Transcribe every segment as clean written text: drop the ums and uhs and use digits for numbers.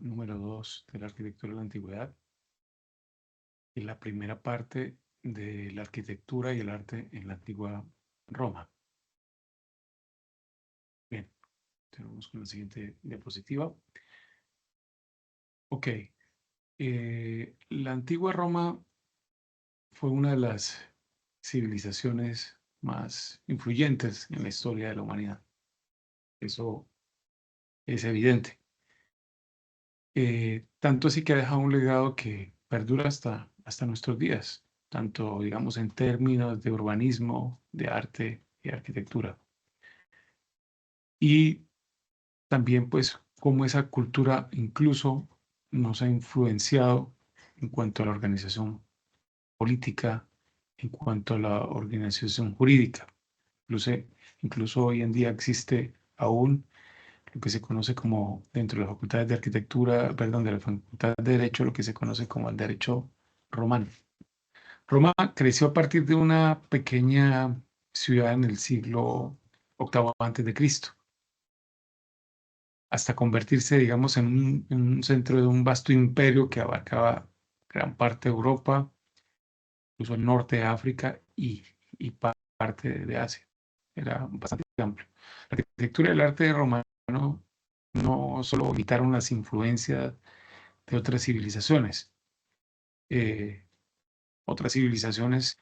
número 2 de la arquitectura de la antigüedad y la primera parte de la arquitectura y el arte en la antigua Roma. Bien, tenemos con la siguiente diapositiva. Ok, la antigua Roma fue una de las civilizaciones más influyentes en la historia de la humanidad. Eso es evidente. Tanto así que ha dejado un legado que perdura hasta nuestros días, tanto, digamos, en términos de urbanismo, de arte y arquitectura. Y también, pues, cómo esa cultura incluso nos ha influenciado en cuanto a la organización política, en cuanto a la organización jurídica. Incluso hoy en día existe aún lo que se conoce como, dentro de las facultades de arquitectura, perdón, de la facultad de Derecho, lo que se conoce como el derecho romano. Roma creció a partir de una pequeña ciudad en el siglo VIII antes de Cristo, hasta convertirse, digamos, en un centro de un vasto imperio que abarcaba gran parte de Europa, incluso el norte de África y parte de Asia. Era bastante amplio. La arquitectura y el arte romano no solo evitaron las influencias de eh, otras civilizaciones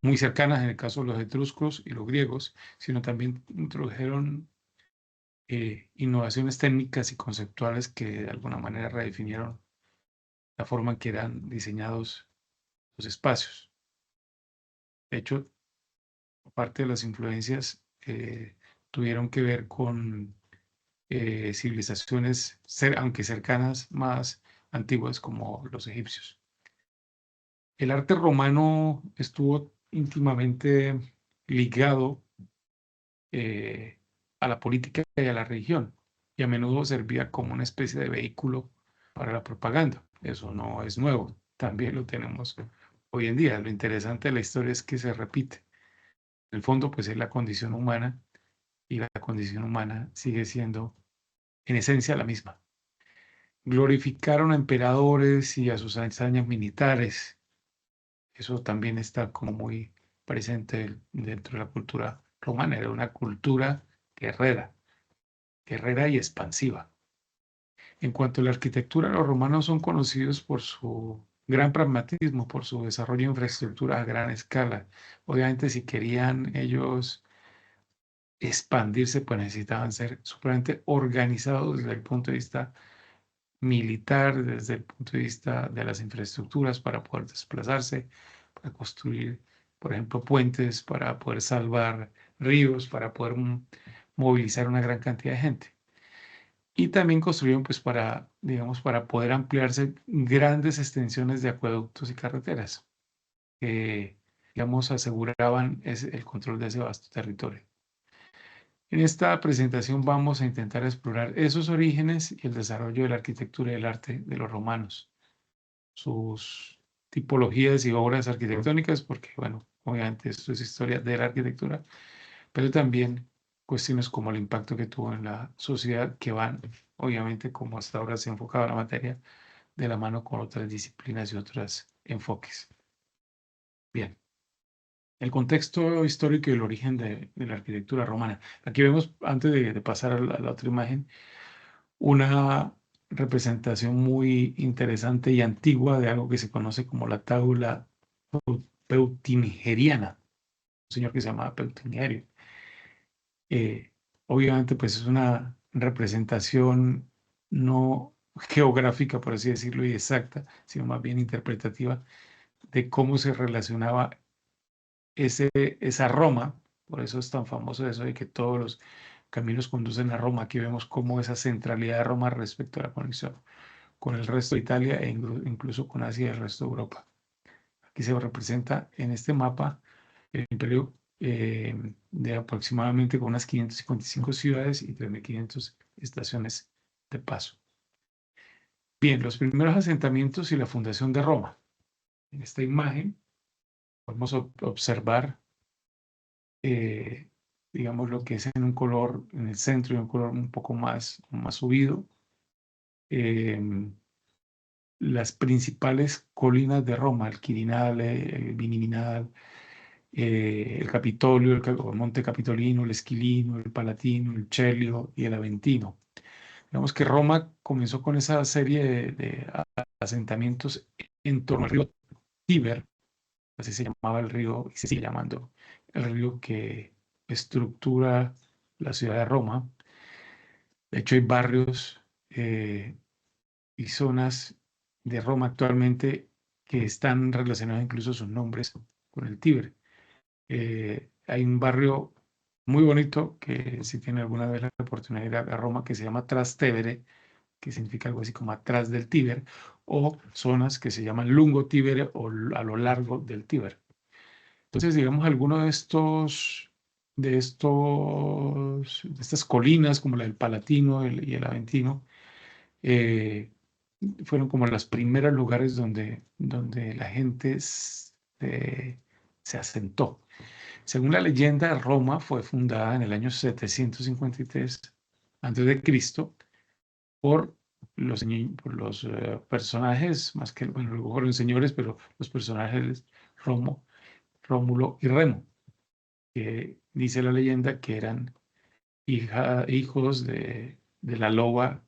muy cercanas, en el caso de los etruscos y los griegos, sino también introdujeron innovaciones técnicas y conceptuales que de alguna manera redefinieron la forma en que eran diseñados los espacios. De hecho, parte de las influencias tuvieron que ver con civilizaciones, aunque cercanas, más antiguas como los egipcios. El arte romano estuvo íntimamente ligado eh, a la política y a la religión, y a menudo servía como una especie de vehículo para la propaganda. Eso no es nuevo, también lo tenemos hoy en día. Lo interesante de la historia es que se repite. En el fondo, pues es la condición humana, y la condición humana sigue siendo en esencia la misma. Glorificaron a emperadores y a sus hazañas militares. Eso también está como muy presente dentro de la cultura romana. Era una cultura guerrera, guerrera y expansiva. En cuanto a la arquitectura, los romanos son conocidos por su gran pragmatismo, por su desarrollo de infraestructura a gran escala. Obviamente, si querían ellos expandirse, pues necesitaban ser supremamente organizados desde el punto de vista militar, desde el punto de vista de las infraestructuras para poder desplazarse, para construir, por ejemplo, puentes, para poder salvar ríos, para poder movilizar una gran cantidad de gente. Y también construyeron, pues, digamos, para poder ampliarse grandes extensiones de acueductos y carreteras que, digamos, aseguraban el control de ese vasto territorio. En esta presentación vamos a intentar explorar esos orígenes y el desarrollo de la arquitectura y el arte de los romanos, sus tipologías y obras arquitectónicas, porque, bueno, obviamente esto es historia de la arquitectura, pero también cuestiones como el impacto que tuvo en la sociedad, que van, obviamente, como hasta ahora se ha enfocado la materia, de la mano con otras disciplinas y otros enfoques. Bien, el contexto histórico y el origen de la arquitectura romana. Aquí vemos, antes de pasar a la otra imagen, una representación muy interesante y antigua de algo que se conoce como la tabla peutingeriana, un señor que se llamaba Peutinerio. Eh, Obviamente, pues es una representación no geográfica, por así decirlo, y exacta, sino más bien interpretativa de cómo se relacionaba esa Roma. Por eso es tan famoso eso de que todos los caminos conducen a Roma. Aquí vemos cómo esa centralidad de Roma respecto a la conexión con el resto de Italia e incluso con Asia y el resto de Europa. Aquí se representa en este mapa el imperio de aproximadamente con unas 555 ciudades y 3.500 estaciones de paso. Bien, los primeros asentamientos y la fundación de Roma. En esta imagen podemos observar, eh, digamos, lo que es en un color en el centro y un color un poco más subido, las principales colinas de Roma, el Quirinale, el Viniminal, el Capitolio, el Monte Capitolino, el Esquilino, el Palatino, el Celio y el Aventino. Digamos que Roma comenzó con esa serie de asentamientos en torno al río Tíber, así se llamaba el río y se sigue llamando el río que estructura la ciudad de Roma. De hecho, hay barrios y zonas de Roma actualmente que están relacionados incluso sus nombres con el Tíber. Hay un barrio muy bonito que si tiene alguna vez la oportunidad de ir a Roma que se llama Trastevere, que significa algo así como atrás del Tíber, o zonas que se llaman Lungo Tíbere o a lo largo del Tíber. Entonces, digamos, algunos de estas colinas como la del Palatino y el Aventino, eh, fueron como los primeros lugares donde la gente se asentó. Según la leyenda, Roma fue fundada en el año 753 a.C. por los personajes, más que, bueno, luego fueron señores, pero los personajes Rómulo y Remo, que dice la leyenda que eran hijos de la loba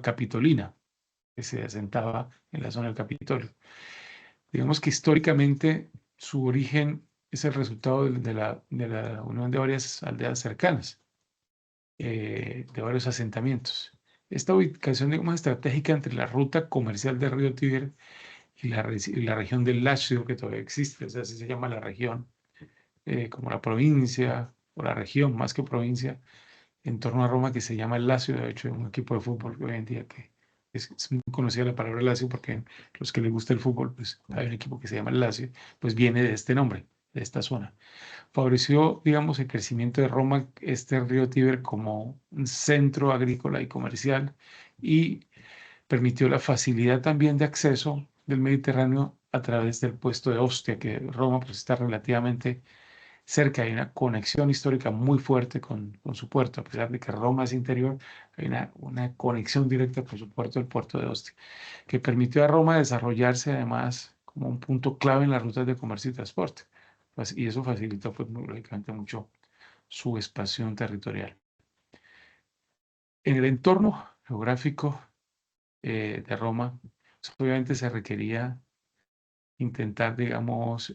capitolina, que se asentaba en la zona del Capitolio. Digamos que históricamente su origen es el resultado de la unión de varias aldeas cercanas, de varios asentamientos. Esta ubicación, digamos, estratégica entre la ruta comercial del río Tíber y la región del Lacio, que todavía existe, o sea, así se llama la región, como la provincia o la región más que provincia, en torno a Roma que se llama el Lazio, de hecho, un equipo de fútbol que hoy en día que es muy conocida la palabra Lazio porque los que les gusta el fútbol, pues hay un equipo que se llama el Lazio, pues viene de este nombre, de esta zona. Favoreció, digamos, el crecimiento de Roma, este río Tíber, como un centro agrícola y comercial y permitió la facilidad también de acceso del Mediterráneo a través del puesto de Ostia, que Roma pues, está relativamente cerca, hay una conexión histórica muy fuerte con su puerto, a pesar de que Roma es interior, hay una conexión directa con su puerto, el puerto de Ostia, que permitió a Roma desarrollarse además como un punto clave en las rutas de comercio y transporte. Pues, y eso facilitó, pues, lógicamente mucho su expansión territorial. En el entorno geográfico de Roma, pues, obviamente se requería intentar, digamos,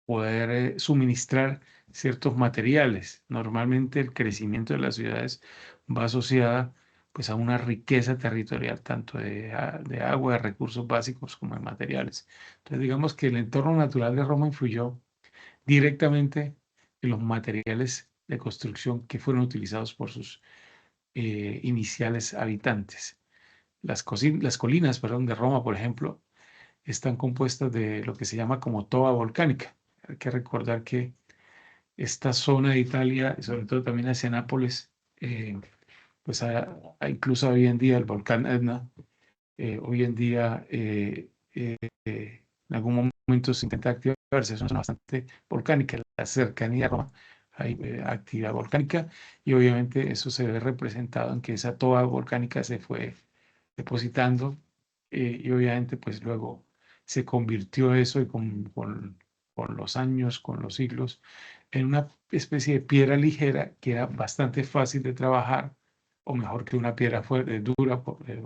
poder suministrar ciertos materiales. Normalmente el crecimiento de las ciudades va asociada pues a una riqueza territorial, tanto de agua, de recursos básicos como de materiales. Entonces digamos que el entorno natural de Roma influyó directamente en los materiales de construcción que fueron utilizados por sus iniciales habitantes. Las colinas, perdón, de Roma, por ejemplo, están compuestas de lo que se llama como toba volcánica. Hay que recordar que esta zona de Italia, y sobre todo también hacia Nápoles, pues incluso hoy en día el volcán Etna, hoy en día en algún momento se intenta activarse, es una zona bastante volcánica, la cercanía a Roma, hay actividad volcánica y obviamente eso se ve representado en que esa toba volcánica se fue depositando y obviamente pues luego se convirtió eso y con los años, con los siglos, en una especie de piedra ligera que era bastante fácil de trabajar, o mejor que una piedra dura,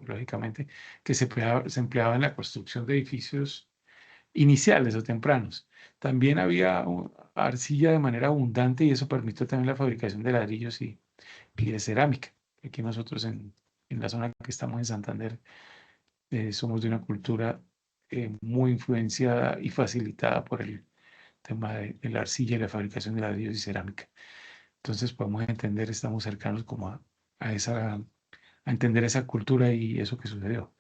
lógicamente, que se empleaba en la construcción de edificios iniciales o tempranos. También había arcilla de manera abundante y eso permitió también la fabricación de ladrillos y de cerámica. Aquí nosotros en la zona que estamos en Santander, somos de una cultura muy influenciada y facilitada por el tema de la arcilla y la fabricación de ladrillos y cerámica. Entonces podemos entender, estamos cercanos como a entender esa cultura y eso que sucedió.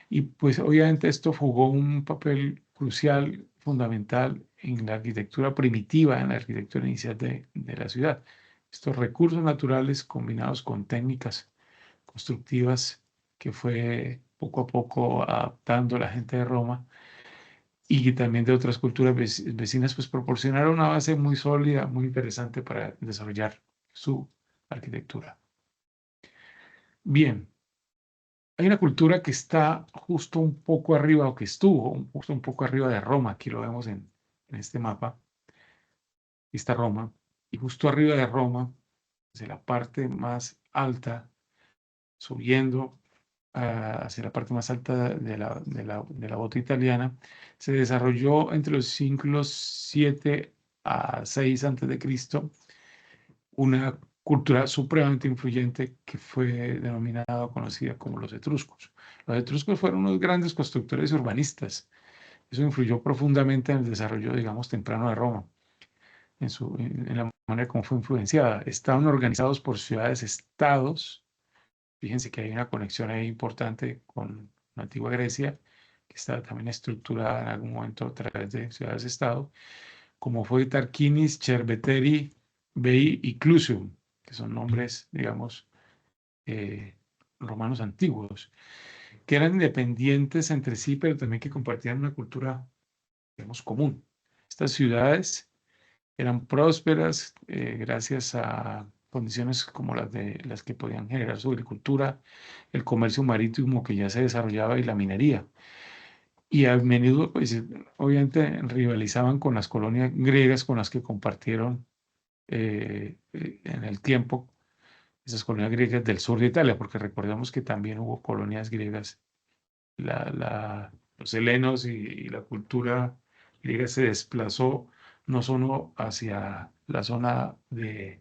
Y pues obviamente esto jugó un papel crucial, fundamental en la arquitectura primitiva, en la arquitectura inicial de la ciudad. Estos recursos naturales combinados con técnicas constructivas que fue poco a poco adaptando la gente de Roma y también de otras culturas vecinas, pues proporcionaron una base muy sólida, muy interesante para desarrollar su arquitectura. Bien, hay una cultura que está justo un poco arriba, o que estuvo justo un poco arriba de Roma. Aquí lo vemos en este mapa. Aquí está Roma. Y justo arriba de Roma, desde la parte más alta, subiendo hacia la parte más alta de la bota italiana, se desarrolló entre los siglos 7 a 6 antes de Cristo una cultura supremamente influyente que fue denominada o conocida como los etruscos. Los etruscos fueron unos grandes constructores y urbanistas. Eso influyó profundamente en el desarrollo, digamos, temprano de Roma, en la manera como fue influenciada. Estaban organizados por ciudades-estados. Fíjense que hay una conexión ahí importante con la antigua Grecia, que está también estructurada en algún momento a través de ciudades-estado, como fue Tarquinis, Cerveteri, Veii y Clusium, que son nombres, digamos, eh, romanos antiguos, que eran independientes entre sí, pero también que compartían una cultura, digamos, común. Estas ciudades eran prósperas gracias a condiciones como las que podían generar su agricultura, el comercio marítimo que ya se desarrollaba y la minería. Y a menudo, pues, obviamente rivalizaban con las colonias griegas con las que compartieron en el tiempo esas colonias griegas del sur de Italia, porque recordemos que también hubo colonias griegas. Los helenos y la cultura griega se desplazó no solo hacia la zona del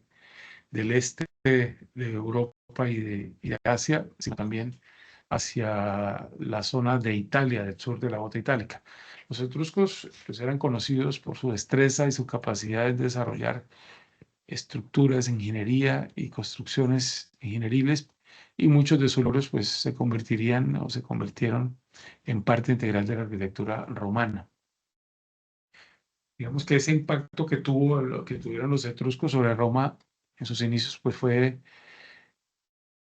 este de Europa y de Asia, sino también hacia la zona de Italia, del sur de la bota itálica. Los etruscos pues, eran conocidos por su destreza y su capacidad de desarrollar estructuras, ingeniería y construcciones ingenieriles, y muchos de sus logros pues, se convertirían o se convirtieron en parte integral de la arquitectura romana. Digamos que ese impacto que tuvieron los etruscos sobre Roma en sus inicios pues, fue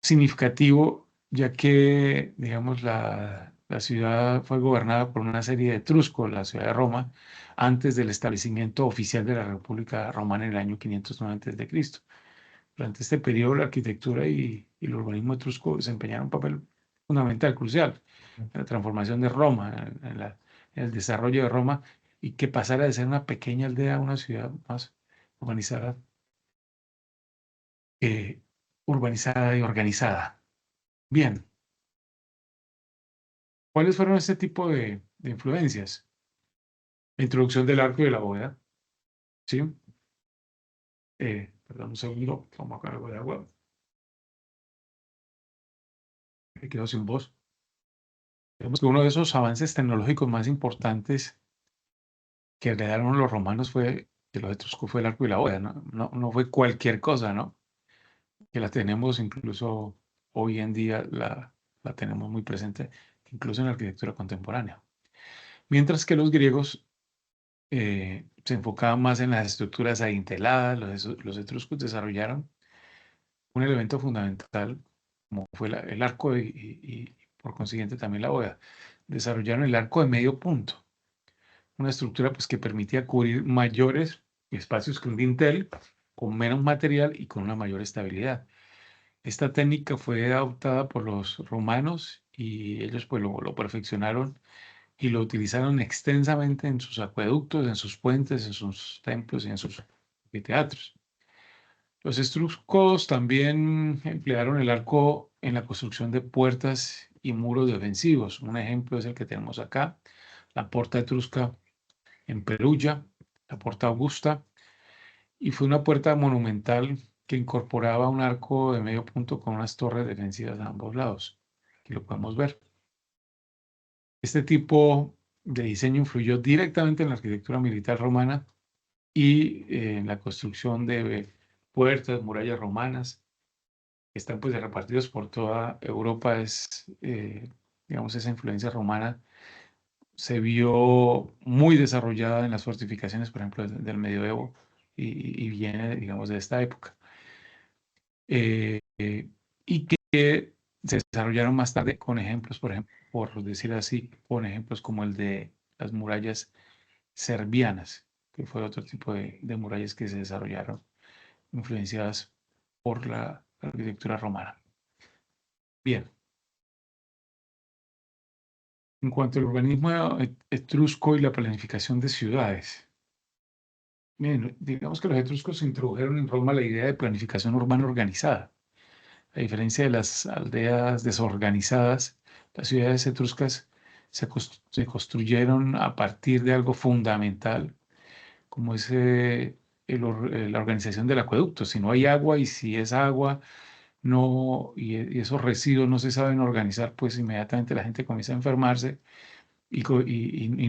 significativo, ya que, digamos, la ciudad fue gobernada por una serie de etruscos, la ciudad de Roma, antes del establecimiento oficial de la República Romana en el año 509 a.C. Durante este periodo, la arquitectura y el urbanismo etrusco desempeñaron un papel fundamental, crucial, en la transformación de Roma, en el desarrollo de Roma, y que pasara de ser una pequeña aldea a una ciudad más urbanizada, eh, urbanizada y organizada. Bien, ¿cuáles fueron este tipo de influencias? La introducción del arco y de la bóveda, ¿sí? Perdón, un segundo, tomo acá algo de agua, me quedo sin voz. Vemos que uno de esos avances tecnológicos más importantes que heredaron los romanos fue, de los etruscos, fue el arco y la bóveda, ¿no? No fue cualquier cosa, ¿no? Que la tenemos incluso hoy en día, la tenemos muy presente, incluso en la arquitectura contemporánea. Mientras que los griegos se enfocaban más en las estructuras adinteladas, los etruscos desarrollaron un elemento fundamental, como fue el arco y por consiguiente también la bóveda. Desarrollaron el arco de medio punto, una estructura pues, que permitía cubrir mayores espacios que un dintel, con menos material y con una mayor estabilidad. Esta técnica fue adoptada por los romanos y ellos pues, lo perfeccionaron y lo utilizaron extensamente en sus acueductos, en sus puentes, en sus templos y en sus teatros. Los etruscos también emplearon el arco en la construcción de puertas y muros defensivos. Un ejemplo es el que tenemos acá, la Porta Etrusca en Perugia, la Porta Augusta, y fue una puerta monumental que incorporaba un arco de medio punto con unas torres defensivas a ambos lados. Aquí lo podemos ver. Este tipo de diseño influyó directamente en la arquitectura militar romana y en la construcción de puertas, murallas romanas, que están pues repartidos por toda Europa. Digamos, esa influencia romana se vio muy desarrollada en las fortificaciones, por ejemplo, del medioevo y viene, digamos, de esta época. Y que se desarrollaron más tarde con ejemplos, por ejemplo, por decir así, con ejemplos como el de las murallas serbianas, que fue otro tipo de murallas que se desarrollaron influenciadas por la arquitectura romana. Bien, en cuanto al urbanismo etrusco y la planificación de ciudades. Bien, digamos que los etruscos introdujeron en Roma la idea de planificación urbana organizada. A diferencia de las aldeas desorganizadas, las ciudades etruscas se construyeron a partir de algo fundamental, como es la organización del acueducto. Si no hay agua y si es agua no, y esos residuos no se saben organizar, pues inmediatamente la gente comienza a enfermarse y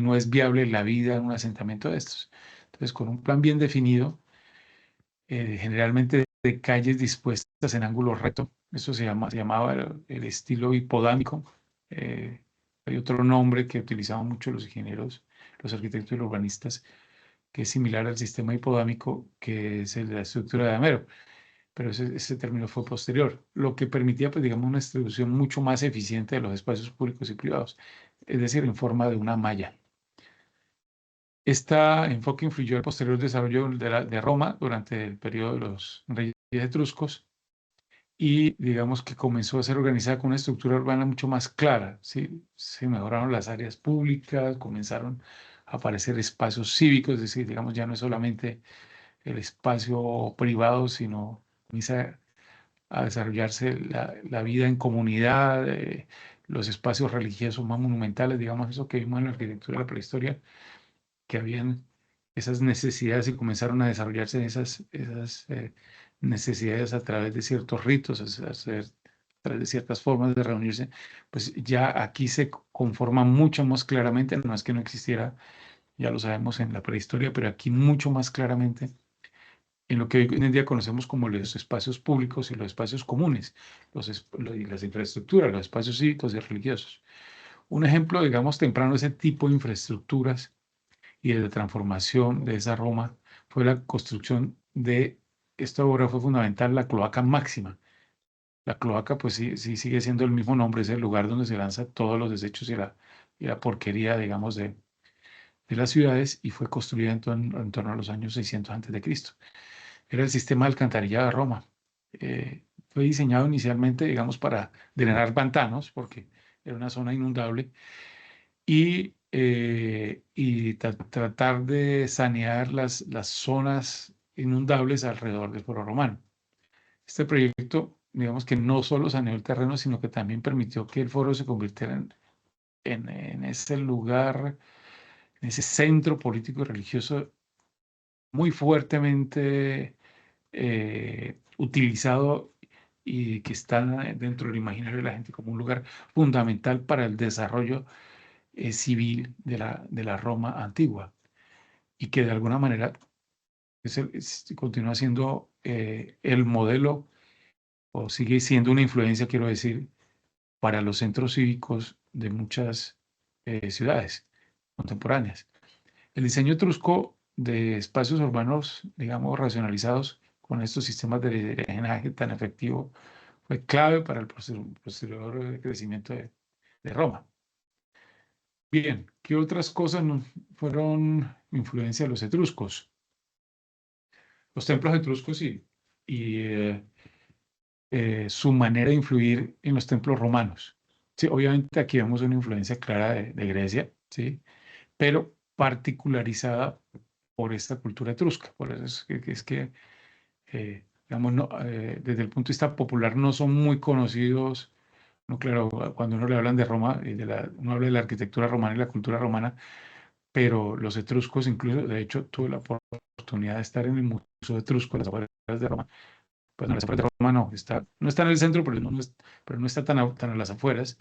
no es viable la vida en un asentamiento de estos. Entonces, con un plan bien definido, generalmente de calles dispuestas en ángulo recto. Eso se llamaba el estilo hipodámico. Eh, Hay otro nombre que utilizaban mucho los ingenieros, los arquitectos y los urbanistas, que es similar al sistema hipodámico, que es el de la estructura de Amero, pero ese término fue posterior, lo que permitía, pues, digamos, una distribución mucho más eficiente de los espacios públicos y privados, es decir, en forma de una malla. Este enfoque influyó el posterior desarrollo de Roma durante el periodo de los reyes etruscos y digamos que comenzó a ser organizada con una estructura urbana mucho más clara, ¿sí? Se mejoraron las áreas públicas, comenzaron a aparecer espacios cívicos, es decir, digamos, ya no es solamente el espacio privado, sino comienza a desarrollarse la vida en comunidad, los espacios religiosos más monumentales, digamos, eso que vimos en la arquitectura de la prehistoria, que habían esas necesidades y comenzaron a desarrollarse esas necesidades a través de ciertos ritos, a través de ciertas formas de reunirse, pues ya aquí se conforma mucho más claramente, no es que no existiera, ya lo sabemos en la prehistoria, pero aquí mucho más claramente en lo que hoy en día conocemos como los espacios públicos y los espacios comunes, y las infraestructuras, los espacios cívicos y religiosos. Un ejemplo, digamos, temprano de ese tipo de infraestructuras y de la transformación de esa Roma fue la construcción de, esta obra fue fundamental, la cloaca máxima. La cloaca, pues sí, sí sigue siendo el mismo nombre, es el lugar donde se lanzan todos los desechos y la porquería, digamos, de las ciudades y fue construida en torno a los años 600 antes de Cristo. Era el sistema de alcantarillado de Roma. Fue diseñado inicialmente, digamos, para drenar pantanos, porque era una zona inundable, y tratar de sanear las zonas inundables alrededor del Foro Romano. Este proyecto, digamos que no solo saneó el terreno, sino que también permitió que el foro se convirtiera en ese lugar, en ese centro político y religioso muy fuertemente utilizado y que está dentro del imaginario de la gente como un lugar fundamental para el desarrollo civil de la Roma antigua y que de alguna manera continúa siendo el modelo o sigue siendo una influencia, quiero decir, para los centros cívicos de muchas ciudades contemporáneas. El diseño etrusco de espacios urbanos, digamos, racionalizados con estos sistemas de drenaje tan efectivo fue clave para el posterior crecimiento de Roma. Bien, ¿qué otras cosas fueron influencia de los etruscos? Los templos etruscos y su manera de influir en los templos romanos. Sí, obviamente aquí vemos una influencia clara de Grecia, ¿sí? Pero particularizada por esta cultura etrusca. Por eso digamos, desde el punto de vista popular no son muy conocidos. No, claro, cuando uno le hablan de Roma, uno habla de la arquitectura romana y la cultura romana, pero los etruscos, incluso, de hecho, tuve la oportunidad de estar en el Museo Etrusco, en las afueras de Roma. Pues no, las afueras de Roma no está en el centro, pero no está tan a las afueras,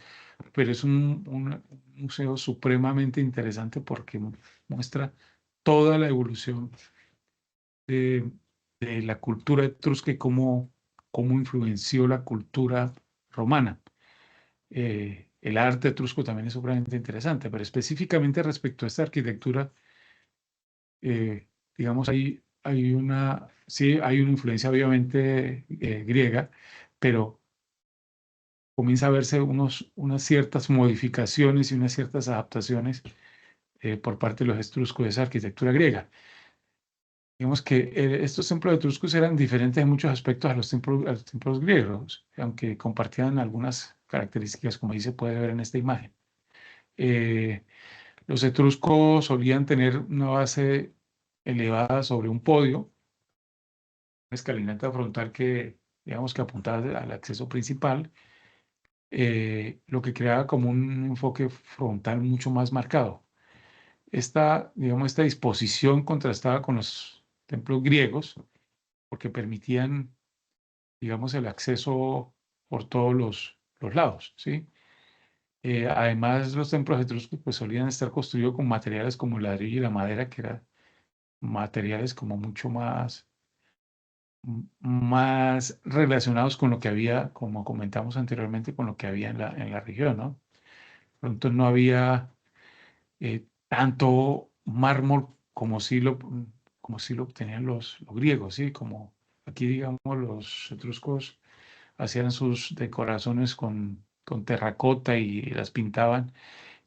pero es un museo supremamente interesante porque muestra toda la evolución de, de la cultura etrusca y cómo influenció la cultura romana. El arte etrusco también es supremamente interesante, pero específicamente respecto a esta arquitectura, digamos, sí, hay una influencia obviamente griega, pero comienza a verse unas ciertas modificaciones y unas ciertas adaptaciones por parte de los etruscos de esa arquitectura griega. Digamos que estos templos etruscos eran diferentes en muchos aspectos a los templos griegos, aunque compartían algunas características como ahí se puede ver en esta imagen. Los etruscos solían tener una base elevada sobre un podio, una escalinata frontal que, digamos, que apuntaba al acceso principal, lo que creaba como un enfoque frontal mucho más marcado. Digamos, esta disposición contrastaba con los templos griegos porque permitían, digamos, el acceso por todos los lados, ¿sí? Además, los templos etruscos pues, solían estar construidos con materiales como el ladrillo y la madera, que eran materiales como mucho más relacionados con lo que había, como comentamos anteriormente, con lo que había en la región, ¿no? Pronto no había tanto mármol como sí lo obtenían los griegos, ¿sí? Como aquí, digamos, los etruscos hacían sus decoraciones con terracota y las pintaban.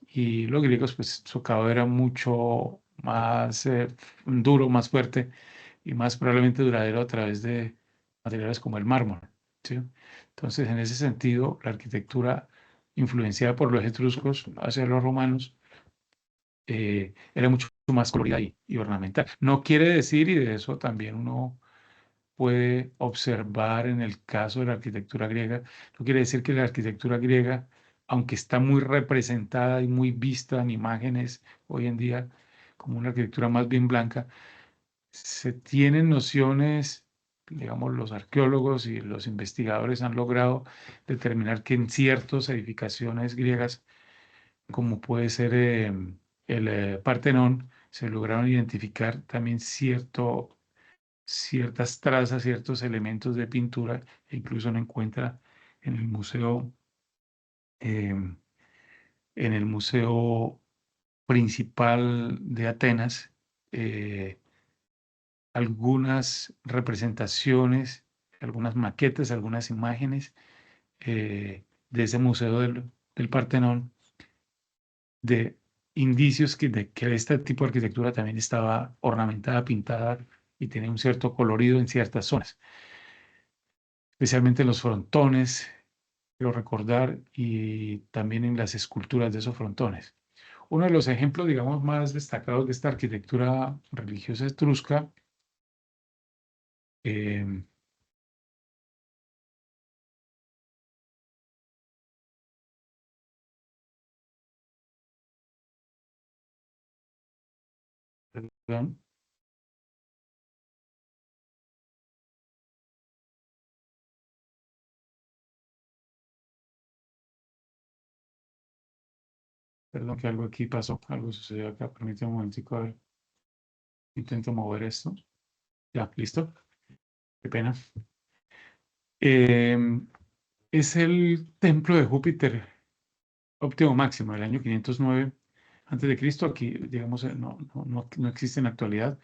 Y los griegos, pues su acabado era mucho más duro, más fuerte y más probablemente duradero a través de materiales como el mármol, ¿sí? Entonces, en ese sentido, la arquitectura influenciada por los etruscos hacia los romanos era mucho más colorida y ornamental. No quiere decir, y de eso también uno puede observar en el caso de la arquitectura griega, no quiere decir que la arquitectura griega, aunque está muy representada y muy vista en imágenes hoy en día como una arquitectura más bien blanca, se tienen nociones, digamos, los arqueólogos y los investigadores han logrado determinar que en ciertas edificaciones griegas, como puede ser el Partenón, se lograron identificar también ciertas trazas, ciertos elementos de pintura, e incluso uno encuentra en el museo, em, en el museo principal de Atenas, eh, algunas representaciones, algunas maquetas, algunas imágenes de ese museo del Partenón, de indicios de que este tipo de arquitectura también estaba ornamentada, pintada y tenía un cierto colorido en ciertas zonas, especialmente en los frontones, quiero recordar, y también en las esculturas de esos frontones. Uno de los ejemplos, digamos, más destacados de esta arquitectura religiosa etrusca, eh, perdón, perdón que algo aquí pasó, algo sucedió acá, permítame un momentico, a ver, intento mover esto. Ya, listo, qué pena. Eh, es el templo de Júpiter óptimo máximo del año 509 antes de Cristo. Aquí, digamos, no existe en la actualidad.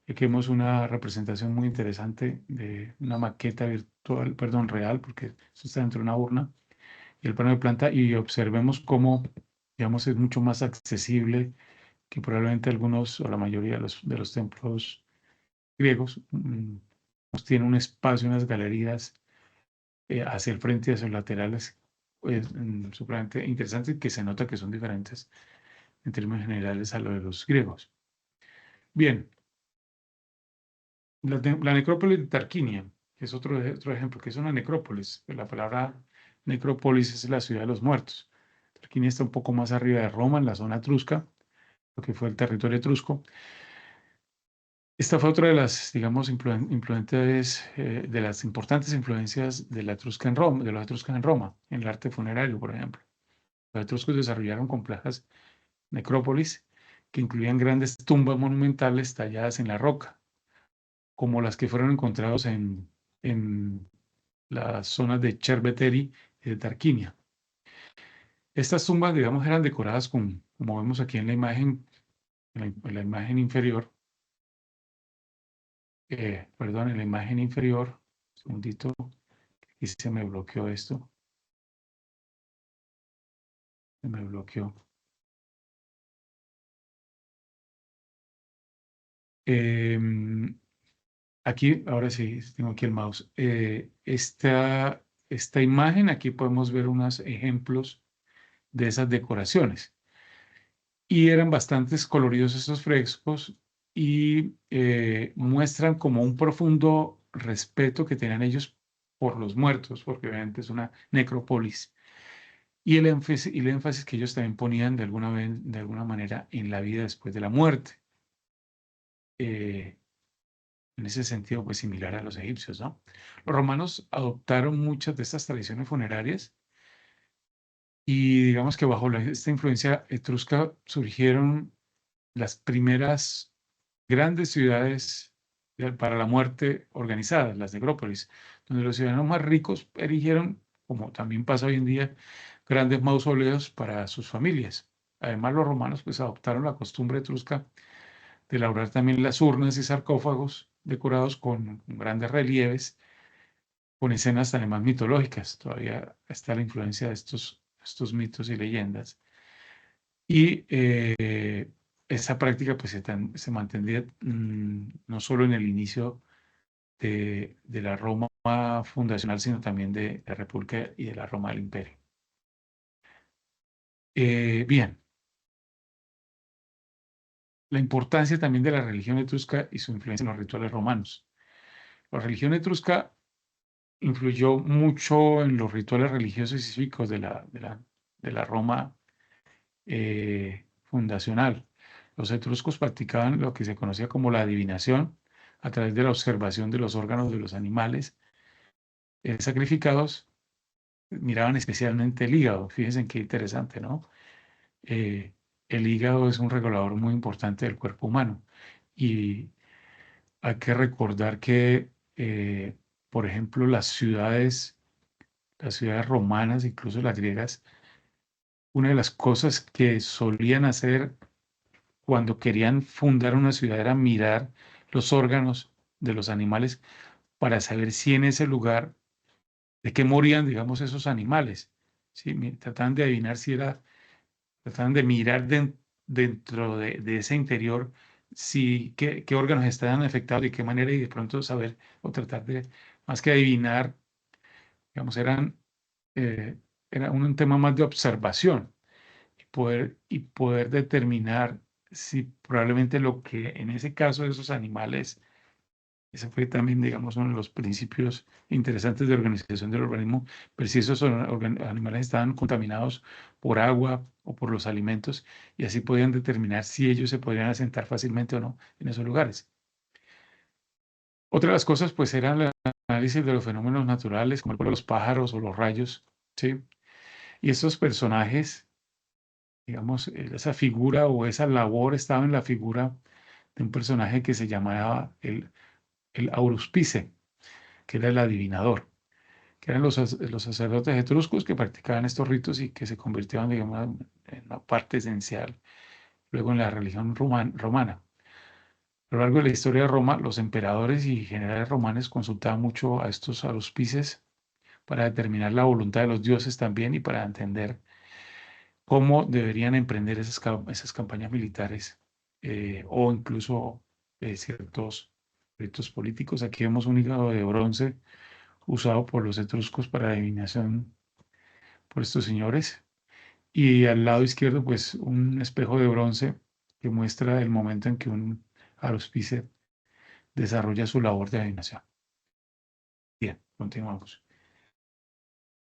Aquí vemos una representación muy interesante de una maqueta virtual, perdón, real, porque eso está dentro de una urna y el plano de planta, y observemos cómo, digamos, es mucho más accesible que probablemente algunos o la mayoría de los templos griegos. Tiene un espacio, unas galerías hacia el frente y hacia los laterales, pues, supremamente interesantes, que se nota que son diferentes en términos generales a lo de los griegos. Bien, la necrópolis de Tarquinia, que es otro ejemplo, que es una necrópolis. La palabra necrópolis es la ciudad de los muertos. Tarquinia está un poco más arriba de Roma, en la zona etrusca, lo que fue el territorio etrusco. Esta fue otra de las, digamos, influentes, de las importantes influencias de la etrusca en Roma, de los etruscos en Roma, en el arte funerario, por ejemplo. Los etruscos desarrollaron complejas necrópolis que incluían grandes tumbas monumentales talladas en la roca, como las que fueron encontrados en las zonas de Cerveteri y de Tarquinia. Estas tumbas, digamos, eran decoradas como vemos aquí en la imagen, en la imagen inferior, perdón, en la imagen inferior, un segundito, y se me bloqueó esto, se me bloqueó. Aquí, ahora sí, tengo aquí el mouse. Esta esta imagen. Aquí podemos ver unos ejemplos de esas decoraciones. Y eran bastantes coloridos estos frescos y muestran como un profundo respeto que tenían ellos por los muertos, porque obviamente es una necrópolis. Y el énfasis que ellos también ponían de alguna manera en la vida después de la muerte. Eh, en ese sentido, pues similar a los egipcios, ¿no? Los romanos adoptaron muchas de estas tradiciones funerarias y digamos que bajo esta influencia etrusca surgieron las primeras grandes ciudades para la muerte organizadas, las necrópolis, donde los ciudadanos más ricos erigieron, como también pasa hoy en día, grandes mausoleos para sus familias. Además, los romanos pues adoptaron la costumbre etrusca de elaborar también las urnas y sarcófagos decorados con grandes relieves, con escenas además mitológicas. Todavía está la influencia de estos mitos y leyendas. Y esa práctica pues se mantendría no solo en el inicio de la Roma fundacional, sino también de la República y de la Roma del Imperio. Bien, la importancia también de la religión etrusca y su influencia en los rituales romanos. La religión etrusca influyó mucho en los rituales religiosos y cívicos de la Roma fundacional. Los etruscos practicaban lo que se conocía como la adivinación a través de la observación de los órganos de los animales sacrificados. Miraban especialmente el hígado. Fíjense qué interesante, ¿no? Eh, el hígado es un regulador muy importante del cuerpo humano y hay que recordar que, por ejemplo, las ciudades romanas, incluso las griegas, una de las cosas que solían hacer cuando querían fundar una ciudad era mirar los órganos de los animales para saber si en ese lugar, de qué morían, digamos, esos animales. ¿Sí? Trataban de adivinar si era, trataban de mirar dentro de ese interior si qué órganos estaban afectados, de qué manera, y de pronto saber o tratar de, más que adivinar, digamos, eh, era un tema más de observación y poder determinar si probablemente lo que en ese caso de esos animales, ese fue también, digamos, uno de los principios interesantes de organización del organismo, pero si esos animales estaban contaminados por agua o por los alimentos, y así podían determinar si ellos se podrían asentar fácilmente o no en esos lugares. Otra de las cosas, pues, era el análisis de los fenómenos naturales, como el vuelo de los pájaros o los rayos, ¿sí? Y estos personajes, digamos, esa figura o esa labor estaba en la figura de un personaje que se llamaba el Auruspice, que era el adivinador, que eran los sacerdotes etruscos que practicaban estos ritos y que se convirtieron, digamos, en una parte esencial luego en la religión romana. A lo largo de la historia de Roma, los emperadores y generales romanos consultaban mucho a estos auruspices para determinar la voluntad de los dioses también y para entender cómo deberían emprender esas campañas militares o incluso ciertos ritos políticos. Aquí vemos un hígado de bronce usado por los etruscos para adivinación por estos señores. Y al lado izquierdo, pues un espejo de bronce que muestra el momento en que un aruspice desarrolla su labor de adivinación. Bien, continuamos.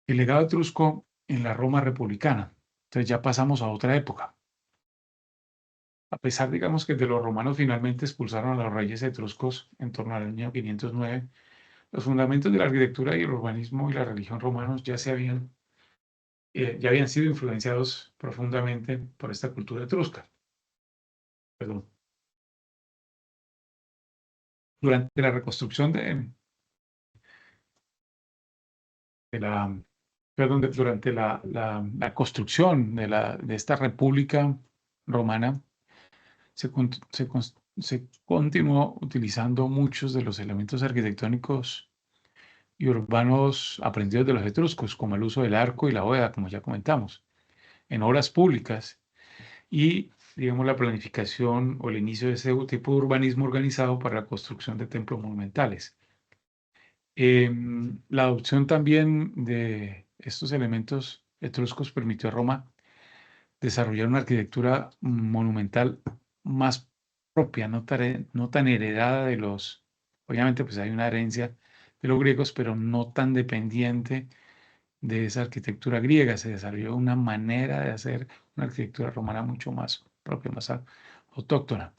El legado etrusco en la Roma republicana. Entonces ya pasamos a otra época. A pesar, digamos, que de los romanos finalmente expulsaron a los reyes etruscos en torno al año 509, los fundamentos de la arquitectura y el urbanismo y la religión romanos ya habían sido influenciados profundamente por esta cultura etrusca. Perdón. Durante la reconstrucción de la, perdón, durante la construcción de esta república romana, se continuó utilizando muchos de los elementos arquitectónicos y urbanos aprendidos de los etruscos, como el uso del arco y la bóveda, como ya comentamos, en obras públicas y, digamos, la planificación o el inicio de ese tipo de urbanismo organizado para la construcción de templos monumentales. La adopción también de estos elementos etruscos permitió a Roma desarrollar una arquitectura monumental más propia, no tan heredada de los, obviamente pues hay una herencia de los griegos, pero no tan dependiente de esa arquitectura griega. Se desarrolló una manera de hacer una arquitectura romana mucho más propia, más autóctona,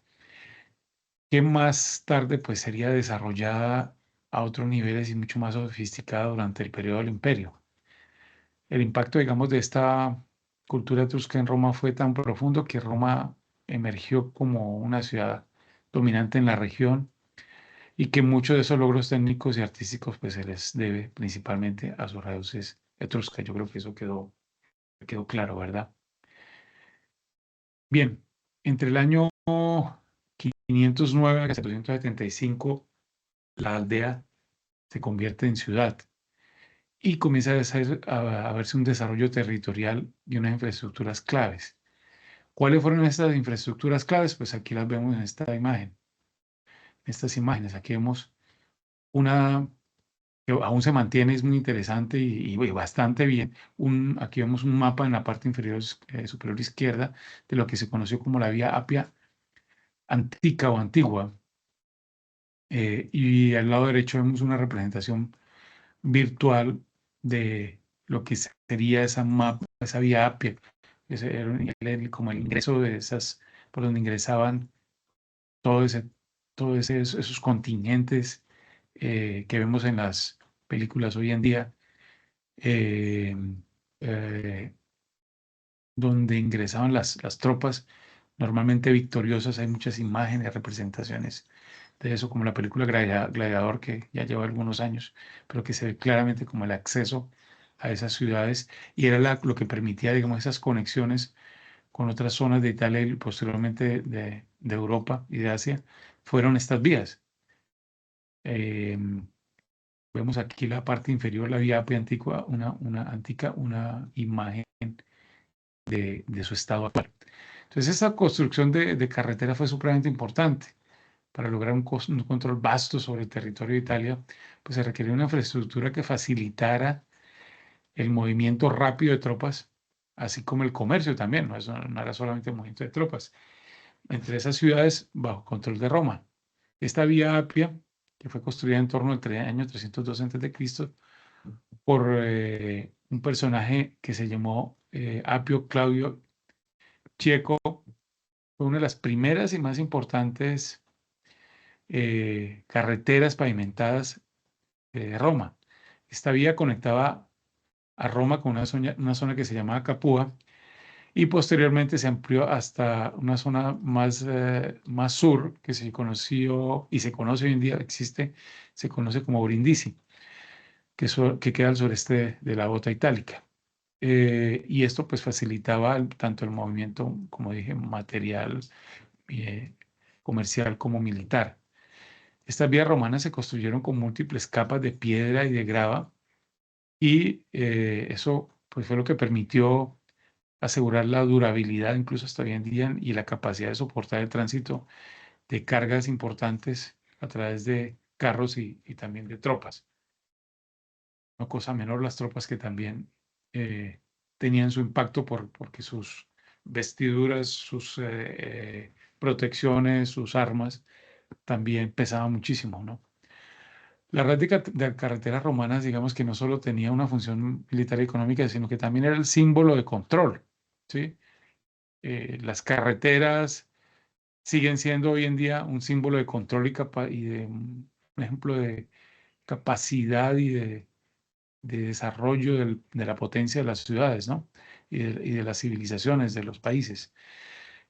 que más tarde pues sería desarrollada a otros niveles y mucho más sofisticada durante el periodo del imperio. El impacto, digamos, de esta cultura etrusca en Roma fue tan profundo que Roma emergió como una ciudad dominante en la región y que muchos de esos logros técnicos y artísticos pues se les debe principalmente a sus raíces etruscas. Yo creo que eso quedó claro, ¿verdad? Bien, entre el año 509 a 475, la aldea se convierte en ciudad y comienza a verse un desarrollo territorial y unas infraestructuras claves. ¿Cuáles fueron estas infraestructuras claves? Pues aquí las vemos en esta imagen, estas imágenes. Aquí vemos una que aún se mantiene, es muy interesante y bastante bien. Aquí vemos un mapa en la parte inferior superior izquierda de lo que se conoció como la Vía Apia antica o antigua. Y al lado derecho vemos una representación virtual de lo que sería esa mapa, esa Vía Apia. Ese era como el ingreso de esas, por donde ingresaban todo ese, esos continentes que vemos en las películas hoy en día, eh, eh, donde ingresaban las tropas, normalmente victoriosas. Hay muchas imágenes, representaciones de eso, como la película Gladiador, que ya lleva algunos años, pero que se ve claramente como el acceso a esas ciudades y era lo que permitía, digamos, esas conexiones con otras zonas de Italia y posteriormente de Europa y de Asia, fueron estas vías. Eh, Vemos aquí la parte inferior, la vía Apia antigua, una imagen de su estado actual. Entonces, esa construcción de carretera fue supremamente importante para lograr un control vasto sobre el territorio de Italia, pues se requería una infraestructura que facilitara el movimiento rápido de tropas, así como el comercio también, no, eso no era solamente el movimiento de tropas, entre esas ciudades bajo control de Roma. Esta vía Apia, que fue construida en torno al año 302 a.C., por un personaje que se llamó Apio Claudio Chieco, fue una de las primeras y más importantes carreteras pavimentadas de Roma. Esta vía conectaba a Roma con una zona que se llamaba Capua y posteriormente se amplió hasta una zona más sur que se conoció y se conoce hoy en día, se conoce como Brindisi, que queda al sureste de la bota itálica. Y esto pues facilitaba tanto el movimiento, como dije, material, eh, comercial como militar. Estas vías romanas se construyeron con múltiples capas de piedra y de grava y eso pues fue lo que permitió asegurar la durabilidad incluso hasta hoy en día y la capacidad de soportar el tránsito de cargas importantes a través de carros y también de tropas. No cosa menor las tropas que también eh, tenían su impacto porque sus vestiduras, sus protecciones, sus armas también pesaban muchísimo, ¿no? La red de carreteras romanas, digamos que no solo tenía una función militar y económica, sino que también era el símbolo de control, ¿sí? Las carreteras siguen siendo hoy en día un símbolo de control y de un ejemplo de capacidad de desarrollo de la potencia de las ciudades, ¿no? Y de las civilizaciones de los países.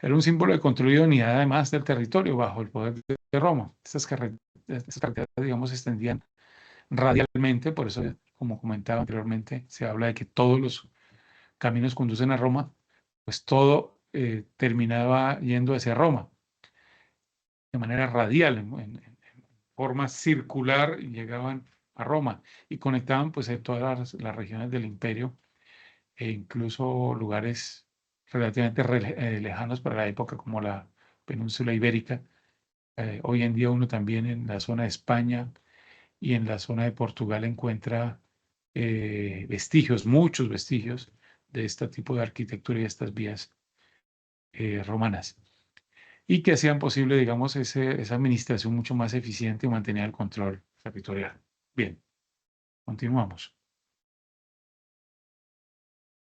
Era un símbolo de control y de unidad además del territorio bajo el poder de Roma. Estas carreteras, digamos, se extendían radialmente, por eso, como comentaba anteriormente, se habla de que todos los caminos conducen a Roma, pues todo terminaba yendo hacia Roma de manera radial, en forma circular, y llegaban a Roma y conectaban pues todas las regiones del imperio e incluso lugares relativamente lejanos para la época como la península ibérica. Hoy en día uno también en la zona de España y en la zona de Portugal encuentra vestigios, muchos vestigios de este tipo de arquitectura y estas vías romanas, y que hacían posible, digamos, esa administración mucho más eficiente y mantenía el control territorial. Bien, continuamos.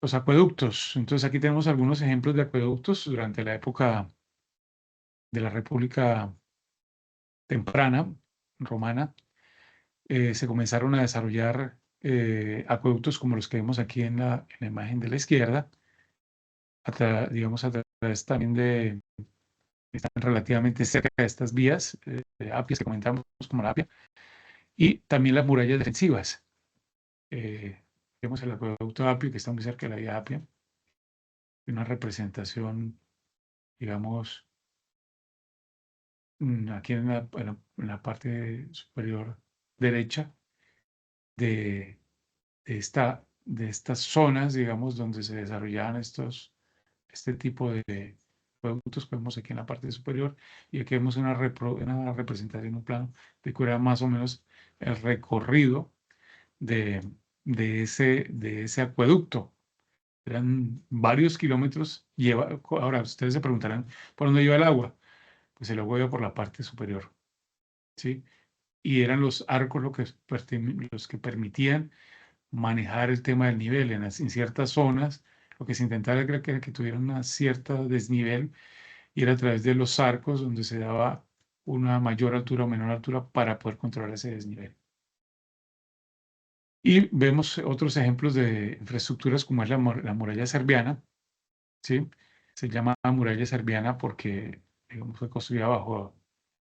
Los acueductos. Entonces aquí tenemos algunos ejemplos de acueductos durante la época de la República temprana romana. Se comenzaron a desarrollar acueductos como los que vemos aquí en la imagen de la izquierda, digamos a través también están relativamente cerca de estas vías de Apias que comentamos como la Apia, y también las murallas defensivas. Vemos el acueducto Apio que está muy cerca de la vía Apia, una representación, digamos, aquí en la parte superior derecha de, de estas zonas, digamos, donde se desarrollaban este tipo de productos que vemos aquí en la parte superior, y aquí vemos una representación, un plano de que era más o menos el recorrido de, de ese acueducto. Eran varios kilómetros. Ahora, ustedes se preguntarán, ¿por dónde lleva el agua? Pues el agua iba por la parte superior, ¿sí? Y eran los arcos los que permitían manejar el tema del nivel. En ciertas zonas, lo que se intentaba era que tuvieran una cierta desnivel, y era a través de los arcos donde se daba una mayor altura o menor altura para poder controlar ese desnivel. Y vemos otros ejemplos de infraestructuras como es la muralla serbiana, ¿sí? Se llama muralla serbiana porque, digamos, fue construida bajo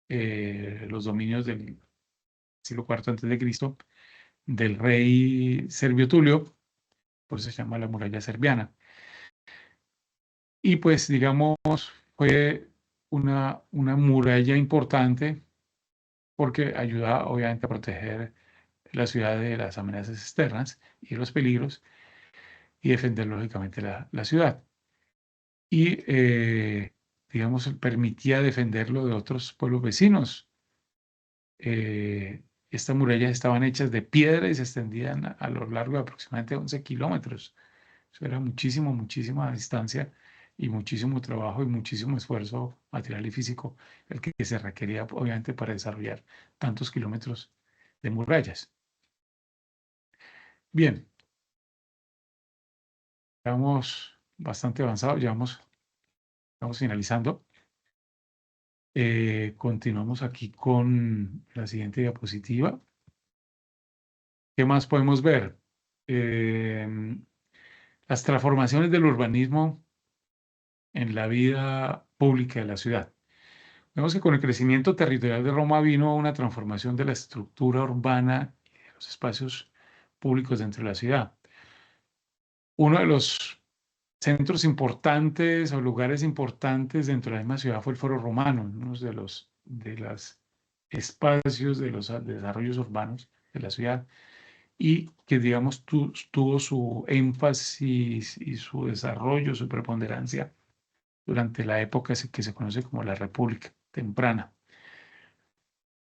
los dominios del siglo IV antes de Cristo, del rey Servio Tulio, por eso se llama la muralla serbiana. Y pues, digamos, fue una muralla importante porque ayuda obviamente a proteger la ciudad de las amenazas externas y los peligros, y defender lógicamente la ciudad. Y, digamos, permitía defenderlo de otros pueblos vecinos. Estas murallas estaban hechas de piedra y se extendían a lo largo de aproximadamente 11 kilómetros. Eso era muchísima distancia y muchísimo trabajo y muchísimo esfuerzo material y físico el que se requería, obviamente, para desarrollar tantos kilómetros de murallas. Bien, estamos bastante avanzados, ya estamos finalizando. Continuamos aquí con la siguiente diapositiva. ¿Qué más podemos ver? Las transformaciones del urbanismo en la vida pública de la ciudad. Vemos que con el crecimiento territorial de Roma vino una transformación de la estructura urbana y de los espacios públicos dentro de la ciudad. Uno de los centros importantes o lugares importantes dentro de la misma ciudad fue el Foro Romano, uno de los espacios de los desarrollos urbanos de la ciudad, y que, digamos, tuvo su énfasis y su desarrollo, su preponderancia durante la época que se conoce como la República Temprana,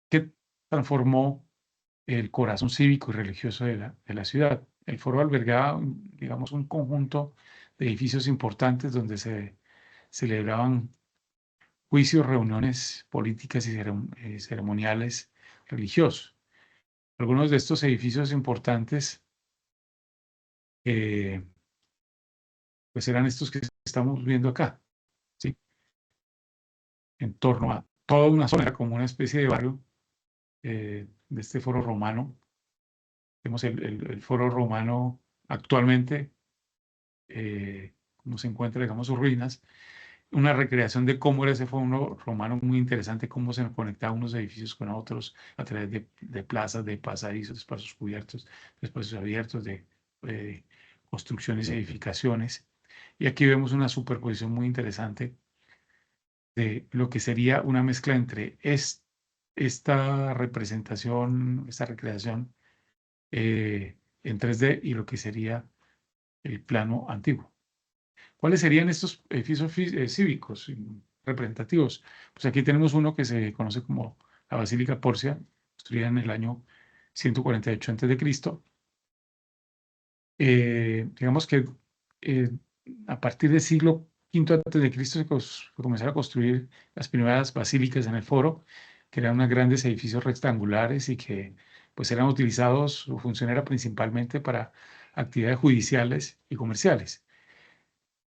que transformó el corazón cívico y religioso de la ciudad. El foro albergaba, digamos, un conjunto de edificios importantes donde se celebraban juicios, reuniones políticas y ceremoniales religiosos. Algunos de estos edificios importantes eh, pues eran estos que estamos viendo acá, ¿sí? En torno a toda una zona, era como una especie de barrio de este foro romano. Vemos el foro romano actualmente, cómo se encuentra, digamos, sus ruinas. Una recreación de cómo era ese foro romano muy interesante, cómo se conectaban unos edificios con otros a través de plazas, de pasadizos, de espacios cubiertos, de espacios abiertos, de eh, construcciones y edificaciones. Y aquí vemos una superposición muy interesante de lo que sería una mezcla entre esta representación, esta recreación en 3D y lo que sería el plano antiguo. ¿Cuáles serían estos edificios cívicos representativos? Pues aquí tenemos uno que se conoce como la Basílica Porcia, construida en el año 148 a.C. Digamos que eh, a partir del siglo V a.C. Se comenzaron a construir las primeras basílicas en el foro, que eran unos grandes edificios rectangulares y que pues eran utilizados, su función era principalmente para actividades judiciales y comerciales.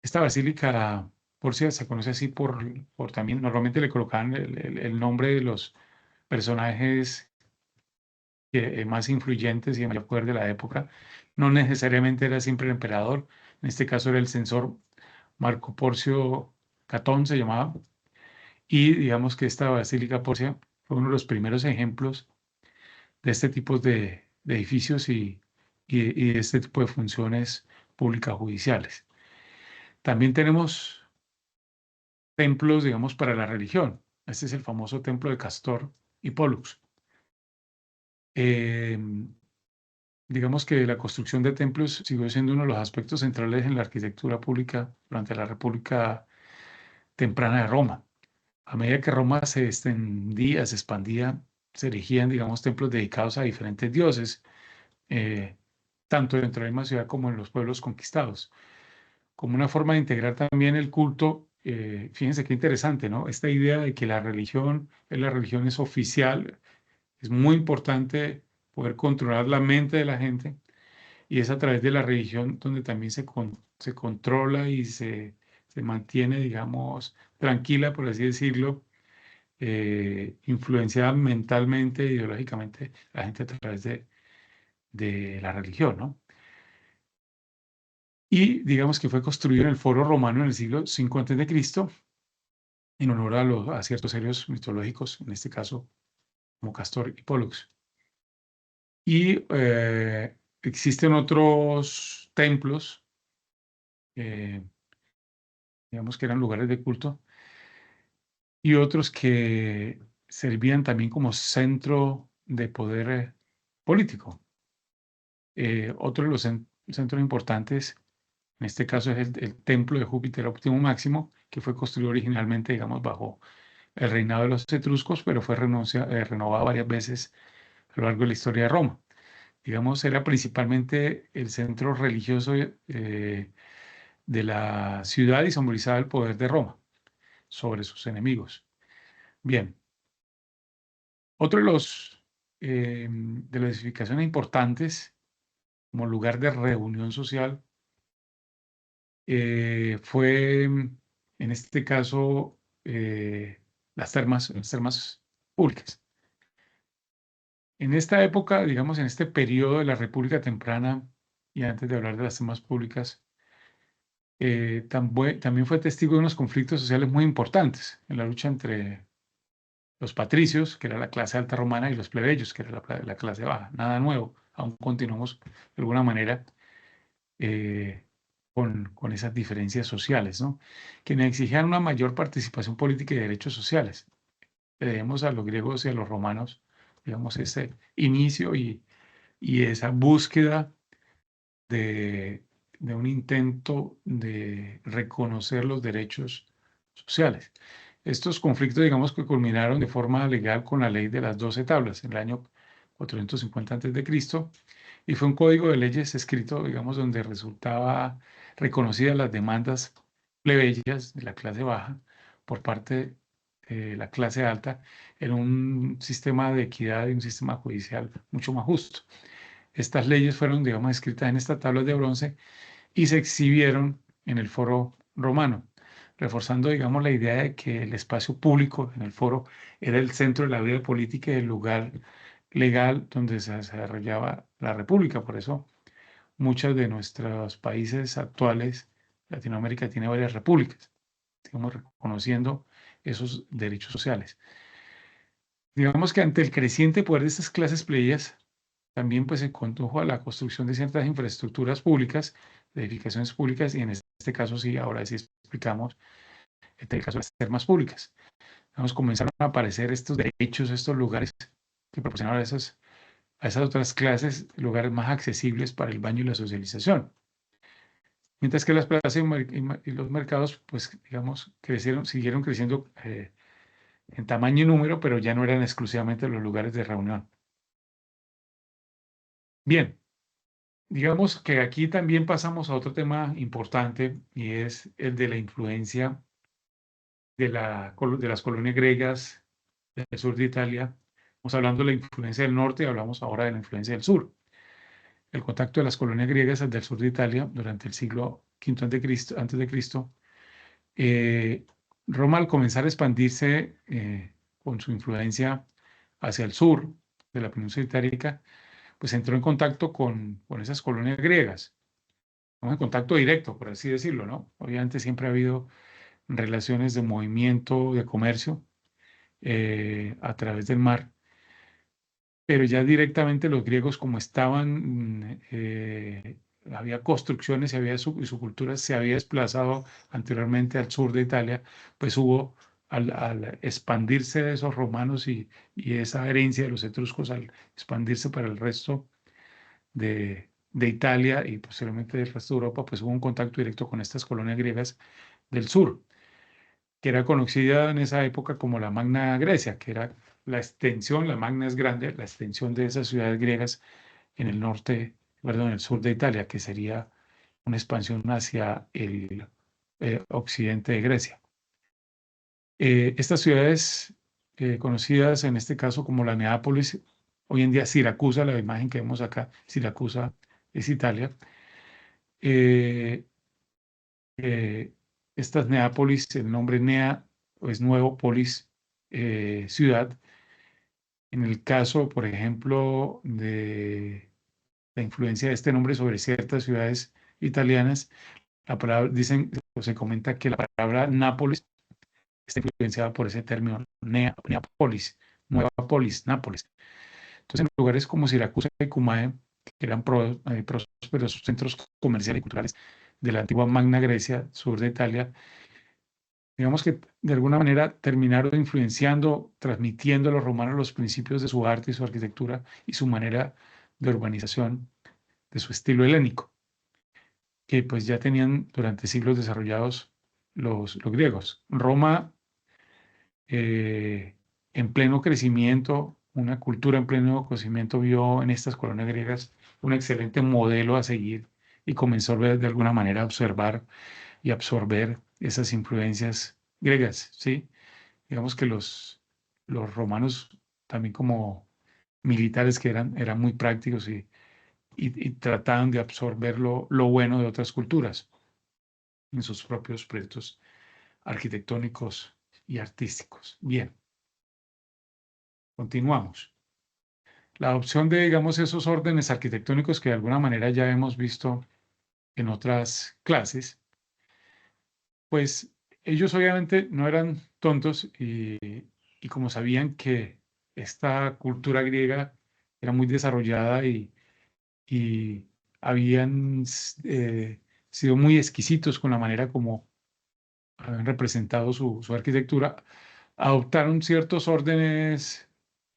Esta basílica, por si se conoce así por también, normalmente le colocaban el nombre de los personajes más influyentes y de mayor poder de la época. No necesariamente era siempre el emperador, en este caso era el censor Marco Porcio Catón, se llamaba, y digamos que esta Basílica Porcia fue uno de los primeros ejemplos de este tipo de edificios y de este tipo de funciones públicas judiciales. También tenemos templos, digamos, para la religión. Este es el famoso templo de Castor y Pólux. Eh, digamos que la construcción de templos siguió siendo uno de los aspectos centrales en la arquitectura pública durante la República temprana de Roma. A medida que Roma se extendía, se expandía, se erigían, digamos, templos dedicados a diferentes dioses, eh, tanto dentro de la misma ciudad como en los pueblos conquistados, como una forma de integrar también el culto. Fíjense qué interesante, ¿no? Esta idea de que la religión es oficial, es muy importante poder controlar la mente de la gente y es a través de la religión donde también se controla y se mantiene, digamos, tranquila, por así decirlo, influenciada mentalmente, ideológicamente, la gente a través de la religión, ¿no? Y digamos que fue construido en el Foro Romano en el siglo V a.C. en honor a ciertos héroes mitológicos, en este caso como Castor y Pólux. Y existen otros templos, eh, digamos que eran lugares de culto, y otros que servían también como centro de poder político. Otro de los centros importantes, en este caso, es el templo de Júpiter Óptimo Máximo, que fue construido originalmente, digamos, bajo el reinado de los etruscos, pero fue renovado varias veces a lo largo de la historia de Roma. Digamos, era principalmente el centro religioso de la ciudad y simbolizaba el poder de Roma sobre sus enemigos. Bien, otro de las edificaciones importantes como lugar de reunión social fue, en este caso, las termas públicas. En esta época, digamos, en este periodo de la República Temprana, y antes de hablar de las termas públicas, también fue testigo de unos conflictos sociales muy importantes en la lucha entre los patricios, que era la clase alta romana, y los plebeyos, que era la clase baja. Nada nuevo, aún continuamos de alguna manera eh, con esas diferencias sociales, ¿no? Quienes exigían una mayor participación política y derechos sociales. Le debemos a los griegos y a los romanos, digamos, ese inicio y esa búsqueda de, de un intento de reconocer los derechos sociales. Estos conflictos, digamos, que culminaron de forma legal con la ley de las 12 tablas en el año 450 a.C. Y fue un código de leyes escrito, digamos, donde resultaba reconocidas las demandas plebeyas de la clase baja por parte de la clase alta en un sistema de equidad y un sistema judicial mucho más justo. Estas leyes fueron, digamos, escritas en estas tablas de bronce y se exhibieron en el foro romano, reforzando, digamos, la idea de que el espacio público en el foro era el centro de la vida política y el lugar legal donde se desarrollaba la república. Por eso, muchos de nuestros países actuales, Latinoamérica tiene varias repúblicas, digamos, reconociendo esos derechos sociales. Digamos que ante el creciente poder de estas clases plebeyas, también pues se condujo a la construcción de ciertas infraestructuras públicas, de edificaciones públicas, y en este caso sí, ahora sí explicamos el caso de las termas públicas. Vamos, comenzaron a aparecer estos derechos, estos lugares que proporcionaban a esas otras clases lugares más accesibles para el baño y la socialización. Mientras que las plazas y los mercados, pues digamos, siguieron creciendo en tamaño y número, pero ya no eran exclusivamente los lugares de reunión. Bien, digamos que aquí también pasamos a otro tema importante y es el de la influencia de las colonias griegas del sur de Italia. Estamos hablando de la influencia del norte y hablamos ahora de la influencia del sur. El contacto de las colonias griegas del sur de Italia durante el siglo V antes de Cristo. eh, Roma, al comenzar a expandirse con su influencia hacia el sur de la península itálica, pues entró en contacto con esas colonias griegas, ¿no? En contacto directo, por así decirlo, ¿no? Obviamente siempre ha habido relaciones de movimiento, de comercio a través del mar, pero ya directamente los griegos como estaban, había construcciones y su cultura se había desplazado anteriormente al sur de Italia, pues hubo, al expandirse de esos romanos y esa herencia de los etruscos, al expandirse para el resto de Italia y posteriormente del resto de Europa, pues hubo un contacto directo con estas colonias griegas del sur, que era conocida en esa época como la Magna Grecia, que era la extensión, la Magna es grande, la extensión de esas ciudades griegas en el norte, perdón, en el sur de Italia, que sería una expansión hacia el occidente de Grecia. Estas ciudades conocidas en este caso como la Neápolis, hoy en día Siracusa, la imagen que vemos acá, Siracusa es Italia. Eh, eh, Estas Neápolis, el nombre Nea es nuevo, polis, ciudad. En el caso, por ejemplo, de la influencia de este nombre sobre ciertas ciudades italianas, la palabra, dicen, o se comenta que la palabra Nápoles está influenciada por ese término, Neapolis, nueva polis, Nápoles. Entonces, en lugares como Siracusa y Cumae, que eran prósperos centros comerciales y culturales de la antigua Magna Grecia, sur de Italia, digamos que de alguna manera terminaron influenciando, transmitiendo a los romanos los principios de su arte y su arquitectura y su manera de urbanización, de su estilo helénico, que pues ya tenían durante siglos desarrollados los griegos. Roma, eh, en pleno crecimiento, una cultura en pleno crecimiento, vio en estas colonias griegas un excelente modelo a seguir y comenzó de alguna manera a observar y absorber esas influencias griegas, ¿sí? Digamos que los romanos, también como militares que eran muy prácticos y trataban de absorber lo bueno de otras culturas en sus propios proyectos arquitectónicos y artísticos. Bien, continuamos. La adopción de, digamos, esos órdenes arquitectónicos que de alguna manera ya hemos visto en otras clases, pues ellos obviamente no eran tontos y como sabían que esta cultura griega era muy desarrollada y habían sido muy exquisitos con la manera como habían representado su arquitectura, adoptaron ciertos órdenes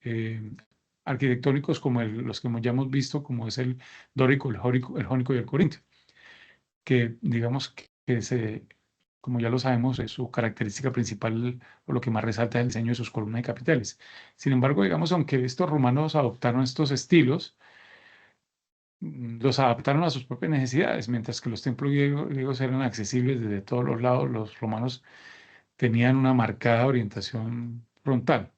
eh, arquitectónicos como los que ya hemos visto, como es el dórico, el jónico y el corintio, que digamos que como ya lo sabemos, es su característica principal o lo que más resalta es el diseño de sus columnas y capiteles. Sin embargo, digamos, aunque estos romanos adoptaron estos estilos, los adaptaron a sus propias necesidades, mientras que los templos griegos eran accesibles desde todos los lados, los romanos tenían una marcada orientación frontal,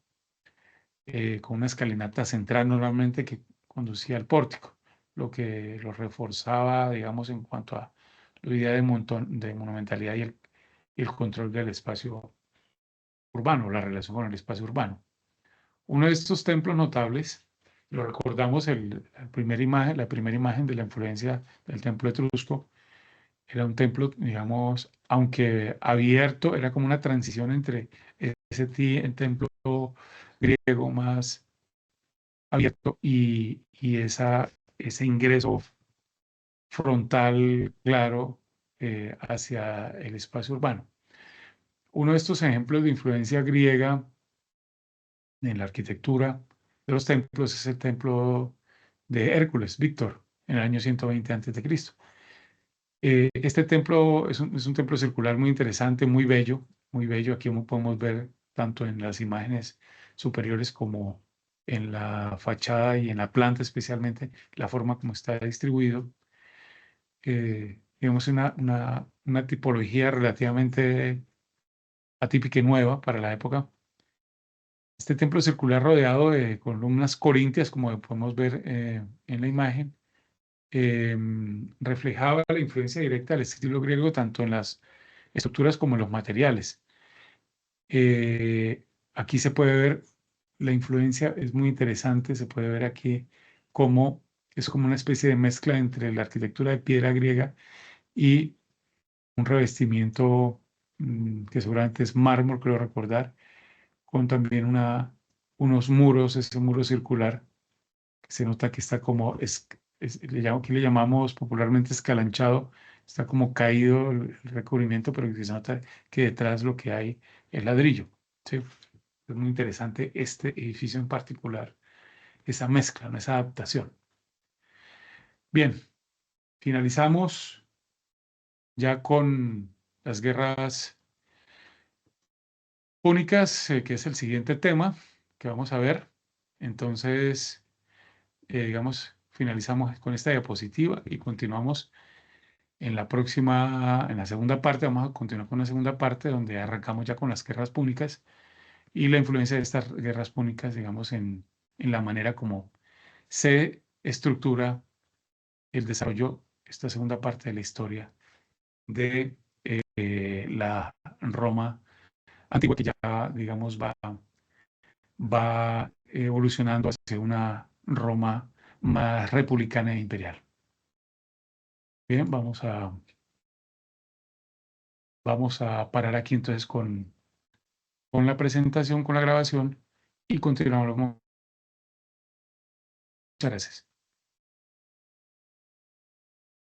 con una escalinata central normalmente que conducía al pórtico, lo que los reforzaba, digamos, en cuanto a la idea de monumentalidad y el control del espacio urbano, la relación con el espacio urbano. Uno de estos templos notables, lo recordamos, la primera imagen de la influencia del templo etrusco, era un templo, digamos, aunque abierto, era como una transición entre el templo griego más abierto y ese ingreso frontal claro hacia el espacio urbano. Uno de estos ejemplos de influencia griega en la arquitectura de los templos es el templo de Hércules, Víctor, en el año 120 a.C. Este templo es un templo circular muy interesante, muy bello, muy bello. Aquí podemos ver tanto en las imágenes superiores como en la fachada y en la planta especialmente, la forma como está distribuido. Digamos, una tipología relativamente atípica y nueva para la época. Este templo circular rodeado de columnas corintias, como podemos ver en la imagen, reflejaba la influencia directa del estilo griego tanto en las estructuras como en los materiales. Aquí se puede ver la influencia, es muy interesante, se puede ver aquí cómo es como una especie de mezcla entre la arquitectura de piedra griega y un revestimiento que seguramente es mármol, creo recordar, con también unos muros, ese muro circular, que se nota que está como, aquí le llamamos popularmente escalanchado, está como caído el recubrimiento, pero que se nota que detrás lo que hay es ladrillo. ¿Sí? Es muy interesante este edificio en particular, esa mezcla, ¿no? Esa adaptación. Bien, finalizamos ya con las guerras púnicas, que es el siguiente tema que vamos a ver. Entonces, digamos, finalizamos con esta diapositiva y continuamos en la próxima, en la segunda parte. Vamos a continuar con la segunda parte donde arrancamos ya con las guerras púnicas y la influencia de estas guerras púnicas, digamos, en la manera como se estructura el desarrollo, esta segunda parte de la historia de la Roma antigua, que ya, digamos, va evolucionando hacia una Roma más republicana e imperial. Bien, vamos a parar aquí entonces con la presentación, con la grabación y continuamos. Muchas gracias.